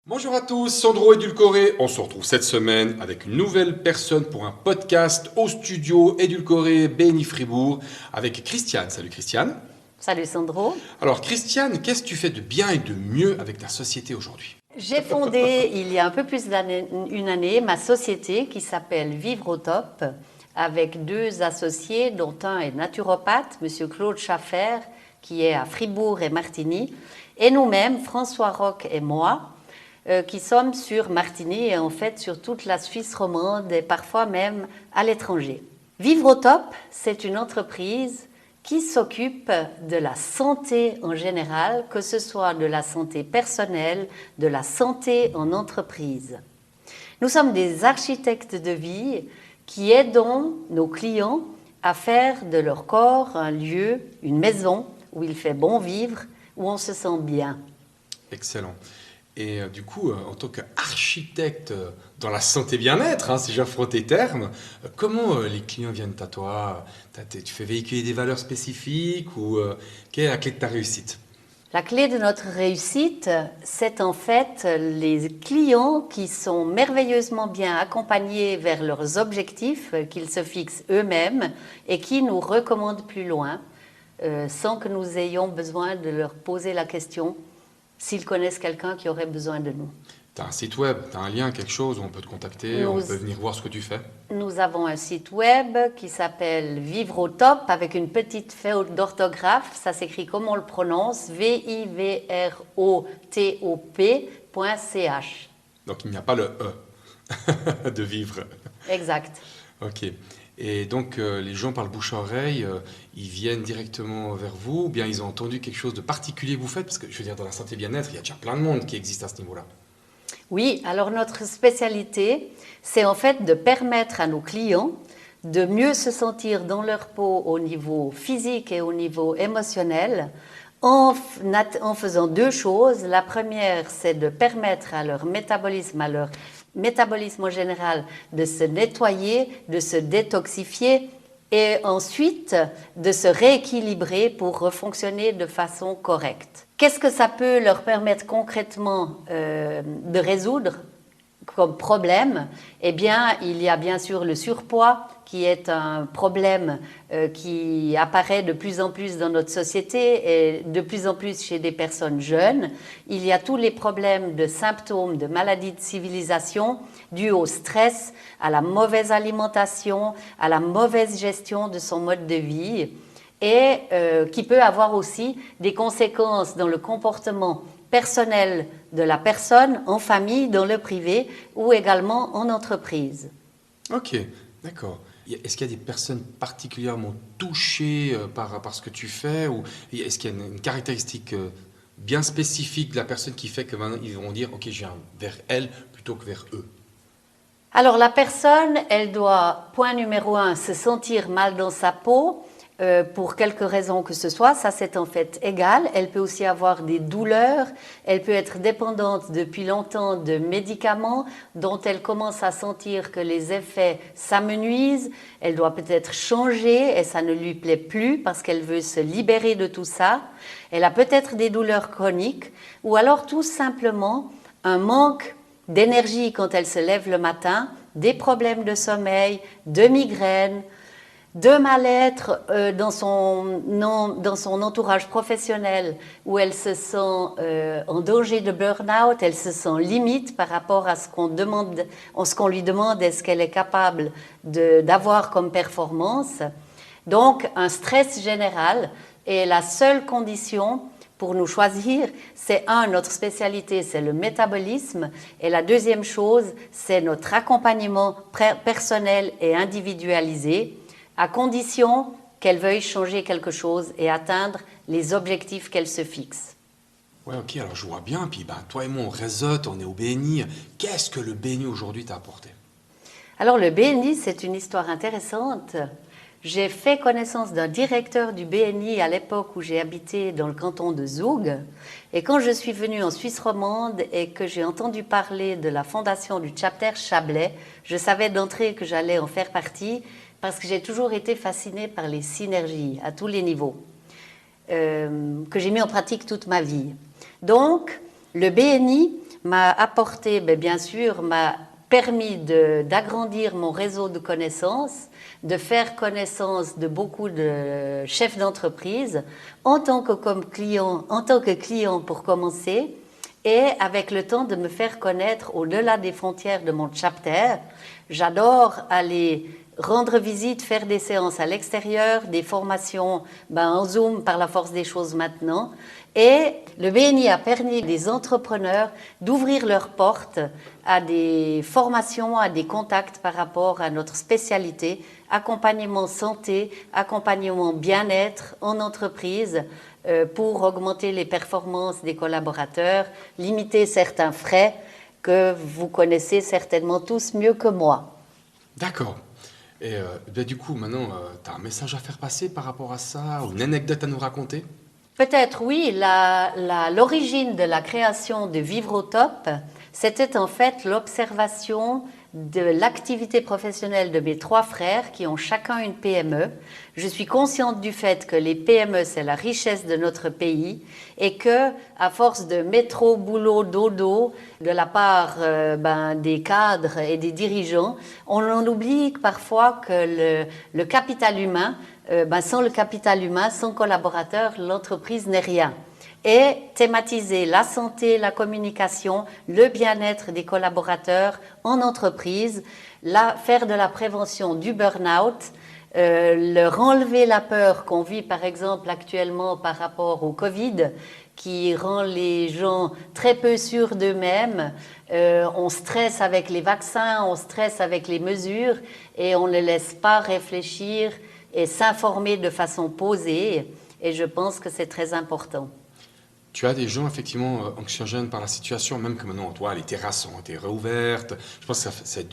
Bonjour à tous, Sandro Édulcoré. On se retrouve cette semaine avec une nouvelle personne pour un podcast au studio Édulcoré BNI Fribourg avec Christiane. Salut Christiane. Salut Sandro. Alors Christiane, qu'est-ce que tu fais de bien et de mieux avec ta société aujourd'hui? J'ai fondé il y a un peu plus d'une année ma société qui s'appelle Vivre au Top avec deux associés dont un est naturopathe, Monsieur Claude Schaffer qui est à Fribourg et Martigny, et nous-mêmes, François Roch et moi, qui sommes sur Martigny et en fait sur toute la Suisse romande et parfois même à l'étranger. Vivre au Top, c'est une entreprise qui s'occupe de la santé en général, que ce soit de la santé personnelle, de la santé en entreprise. Nous sommes des architectes de vie qui aidons nos clients à faire de leur corps un lieu, une maison où il fait bon vivre, où on se sent bien. Excellent. Et du coup, en tant qu'architecte dans la santé bien-être, si j'affronte tes termes, comment les clients viennent à toi? Tu fais véhiculer des valeurs spécifiques ou quelle est la clé de ta réussite? La clé de notre réussite, c'est en fait les clients qui sont merveilleusement bien accompagnés vers leurs objectifs qu'ils se fixent eux-mêmes et qui nous recommandent plus loin sans que nous ayons besoin de leur poser la question s'ils connaissent quelqu'un qui aurait besoin de nous. Tu as un site web, tu as un lien, quelque chose où on peut te contacter, on peut venir voir ce que tu fais? Nous avons un site web qui s'appelle Vivre au Top avec une petite faute d'orthographe. Ça s'écrit comme on le prononce, vivrotop.ch. Donc il n'y a pas le E de vivre. Exact. Ok. Et donc les gens par le bouche-à-oreille, ils viennent directement vers vous ou bien ils ont entendu quelque chose de particulier que vous faites? Parce que je veux dire, dans la santé bien-être, il y a déjà plein de monde qui existe à ce niveau-là. Oui, alors notre spécialité, c'est en fait de permettre à nos clients de mieux se sentir dans leur peau au niveau physique et au niveau émotionnel en faisant deux choses. La première, c'est de permettre à leur métabolisme en général de se nettoyer, de se détoxifier et ensuite de se rééquilibrer pour fonctionner de façon correcte. Qu'est-ce que ça peut leur permettre concrètement de résoudre comme problème? Eh bien, il y a bien sûr le surpoids qui est un problème qui apparaît de plus en plus dans notre société et de plus en plus chez des personnes jeunes. Il y a tous les problèmes de symptômes de maladies de civilisation dus au stress, à la mauvaise alimentation, à la mauvaise gestion de son mode de vie et qui peut avoir aussi des conséquences dans le comportement personnel de la personne, en famille, dans le privé ou également en entreprise. Ok, d'accord. Est-ce qu'il y a des personnes particulièrement touchées par ce que tu fais ou est-ce qu'il y a une caractéristique bien spécifique de la personne qui fait que maintenant ils vont dire ok, je viens vers elle plutôt que vers eux? Alors la personne, elle doit, point numéro 1, se sentir mal dans sa peau pour quelque raison que ce soit. Ça, c'est en fait égal. Elle peut aussi avoir des douleurs. Elle peut être dépendante depuis longtemps de médicaments dont elle commence à sentir que les effets s'amenuisent. Elle doit peut-être changer et ça ne lui plaît plus parce qu'elle veut se libérer de tout ça. Elle a peut-être des douleurs chroniques ou alors tout simplement un manque d'énergie quand elle se lève le matin, des problèmes de sommeil, de migraines, de mal-être dans son entourage professionnel où elle se sent en danger de burn-out, elle se sent limite par rapport à ce qu'on lui demande et ce qu'elle est capable d'avoir comme performance. Donc un stress général est la seule condition pour nous choisir. C'est notre spécialité, c'est le métabolisme et la deuxième chose, c'est notre accompagnement personnel et individualisé à condition qu'elle veuille changer quelque chose et atteindre les objectifs qu'elle se fixe. Ouais, ok, alors je vois bien, puis toi et moi on réseaute, on est au BNI. Qu'est-ce que le BNI aujourd'hui t'a apporté? Alors le BNI, c'est une histoire intéressante. J'ai fait connaissance d'un directeur du BNI à l'époque où j'ai habité dans le canton de Zug. Et quand je suis venue en Suisse romande et que j'ai entendu parler de la fondation du chapter Chablais, je savais d'entrée que j'allais en faire partie parce que j'ai toujours été fascinée par les synergies à tous les niveaux, que j'ai mis en pratique toute ma vie. Donc, le BNI m'a apporté, bien sûr, m'a permis d'agrandir mon réseau de connaissances, de faire connaissance de beaucoup de chefs d'entreprise en tant que client pour commencer, et avec le temps de me faire connaître au-delà des frontières de mon chapter. J'adore aller rendre visite, faire des séances à l'extérieur, des formations en Zoom par la force des choses maintenant. Et le BNI a permis des entrepreneurs d'ouvrir leurs portes à des formations, à des contacts par rapport à notre spécialité, accompagnement santé, accompagnement bien-être en entreprise, pour augmenter les performances des collaborateurs, limiter certains frais que vous connaissez certainement tous mieux que moi. D'accord. Et du coup, maintenant, tu as un message à faire passer par rapport à ça, ou une anecdote à nous raconter? Peut-être oui, l'origine de la création de Vivre au Top, c'était en fait l'observation de l'activité professionnelle de mes 3 frères qui ont chacun une PME. Je suis consciente du fait que les PME, c'est la richesse de notre pays et que, à force de métro, boulot, dodo, de la part des cadres et des dirigeants, on en oublie parfois que le capital humain, sans le capital humain, sans collaborateur, l'entreprise n'est rien. Et thématiser la santé, la communication, le bien-être des collaborateurs en entreprise, faire de la prévention du burn-out, leur enlever la peur qu'on vit par exemple actuellement par rapport au Covid, qui rend les gens très peu sûrs d'eux-mêmes. On stresse avec les vaccins, on stresse avec les mesures et on ne laisse pas réfléchir et s'informer de façon posée. Et je pense que c'est très important. Tu as des gens effectivement anxiogènes par la situation, même que maintenant, toi, les terrasses ont été réouvertes. Je pense que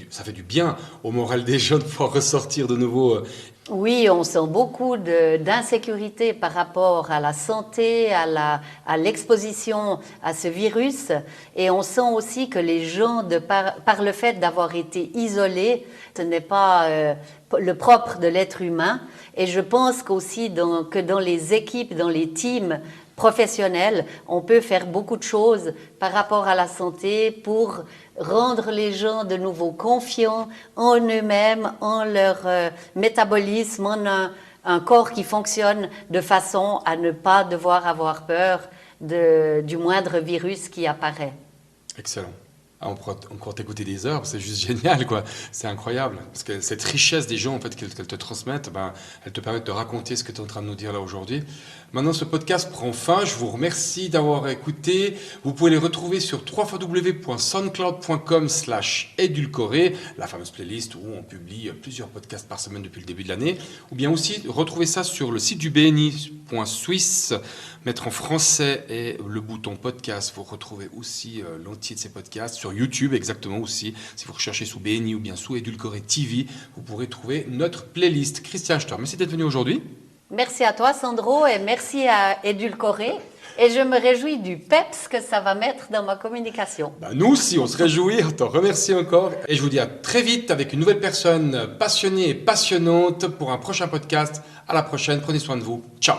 ça fait du bien au moral des gens de pouvoir ressortir de nouveau. Oui, on sent beaucoup d'insécurité par rapport à la santé, à l'exposition à ce virus. Et on sent aussi que les gens, par le fait d'avoir été isolés, ce n'est pas le propre de l'être humain. Et je pense qu'aussi que dans les équipes, dans les teams professionnels, on peut faire beaucoup de choses par rapport à la santé pour rendre les gens de nouveau confiants en eux-mêmes, en leur métabolisme, en un corps qui fonctionne de façon à ne pas devoir avoir peur du moindre virus qui apparaît. Excellent. Ah, on pourra encore t'écouter des heures, c'est juste génial, quoi. C'est incroyable. Parce que cette richesse des gens, en fait, qu'elles te transmettent, elles te permettent de raconter ce que tu es en train de nous dire là aujourd'hui. Maintenant, ce podcast prend fin. Je vous remercie d'avoir écouté. Vous pouvez les retrouver sur www.soundcloud.com/édulcoré, la fameuse playlist où on publie plusieurs podcasts par semaine depuis le début de l'année. Ou bien aussi, retrouver ça sur le site du BNI.Suisse, mettre en français et le bouton podcast. Vous retrouvez aussi l'entier de ces podcasts sur YouTube, exactement aussi. Si vous recherchez sous BNI ou bien sous Édulcoré TV, vous pourrez trouver notre playlist. Christian, je te remercie d'être venu aujourd'hui. Merci à toi, Sandro, et merci à Édulcoré. Et je me réjouis du peps que ça va mettre dans ma communication. Nous aussi, on se réjouit. On te remercie encore. Et je vous dis à très vite avec une nouvelle personne passionnée et passionnante pour un prochain podcast. À la prochaine. Prenez soin de vous. Ciao.